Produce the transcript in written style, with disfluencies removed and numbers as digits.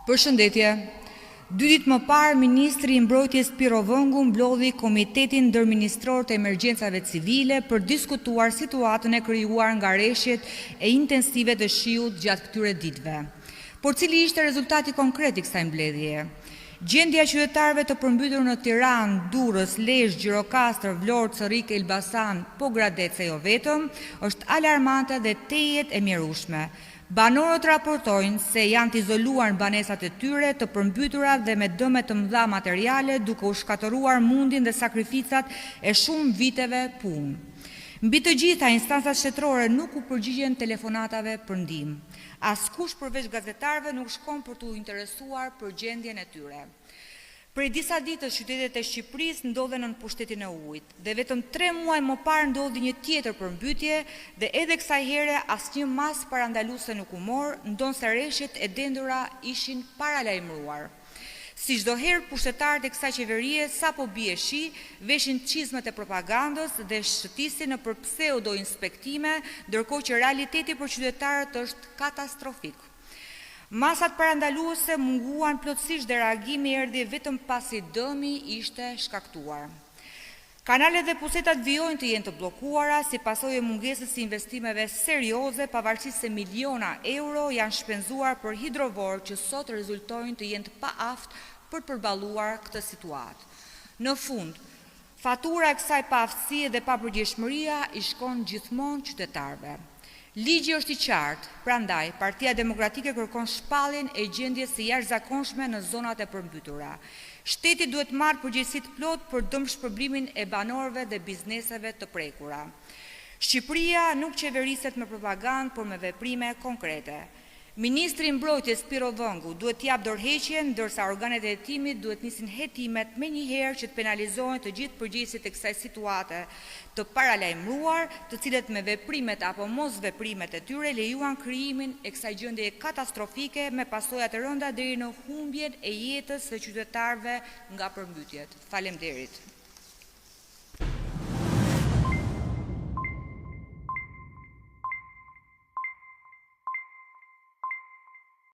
Përshëndetje. 2 ditë më parë, Ministri i Mbrojtjes Piro Vëngu mblodhi Komitetin Ndërministror të Emergjencave Civile për diskutuar situatën e krijuar nga rreshtet e intensive të shiut gjatë këtyre ditëve. Por cili ishte rezultati konkret i kësaj mbledhjeje? Gjendja e qytetarëve të përmbytur në Tiranë, Durrës, Lezhë, Gjirokastër, Vlorë, Corrik, Elbasan, po Gradec e jo vetëm, është alarmante dhe tejet e mjerueshme. Banorët raportojnë se janë të izoluar në banesat e tyre të përmbytura dhe me dëme të mëdha materiale, duke u shkatëruar mundin dhe sakrificat e shumë viteve punë. Mbi të gjitha, instancat shtetërore nuk u përgjigjen telefonatave për ndihmë. Askush përveç gazetarëve nuk shkon për t'u interesuar për gjendjen e tyre. Prej disa ditësh qytetet e Shqipërisë ndodhen në pushtetin e ujit dhe vetëm 3 muaj më parë ndodhi një tjetër përmbytje dhe edhe kësaj here asnjë mas parandaluese nuk u mor, ndonse rreshtet e dendura ishin paralajmëruar. Si çdo herë, pushtetarët e kësaj qeverie sapo bie shi, veshin çizmet e propagandës dhe shëtisin në për pseudo inspektime, ndërkohë që realiteti për qytetarët është katastrofik. Masat parandaluese munguan plotësisht dhe reagimi erdhi vetëm pasi dëmi ishte shkaktuar. Kanalet dhe pusetat vijojnë të jenë të bllokuara si pasojë e mungesës së investimeve serioze, pavarësisht se miliona euro janë shpenzuar për hidrovor që sot rezultojnë të jenë të paaft për të përballuar këtë situatë. Në fund, fatura e kësaj paaftësie dhe papërgjegjshmëria i shkon gjithmonë qytetarëve. Ligji është i qartë, prandaj Partia Demokratike kërkon shpalljen e gjendjes së jashtëzakonshme në zonat e përmbytura. Shteti duhet marrë përgjegjësi të plotë për dëmshpërblimin e banorëve dhe bizneseve të prekura. Shqipëria nuk qeveriset me propagandë, por me veprime konkrete. Ministri i Mbrojtjes Piro Vëngu duhet t'jap dorëheqje, ndërsa organet e hetimit duhet nisin hetimet menjëherë që të penalizohen të gjithë përgjegjësit e kësaj situate të paralajmëruar, të cilët me veprimet apo mos veprimet e tyre lejuan krijimin e kësaj gjendjeje katastrofike me pasoja të rënda deri në humbjen e jetës së qytetarëve nga përmbytjet. Faleminderit.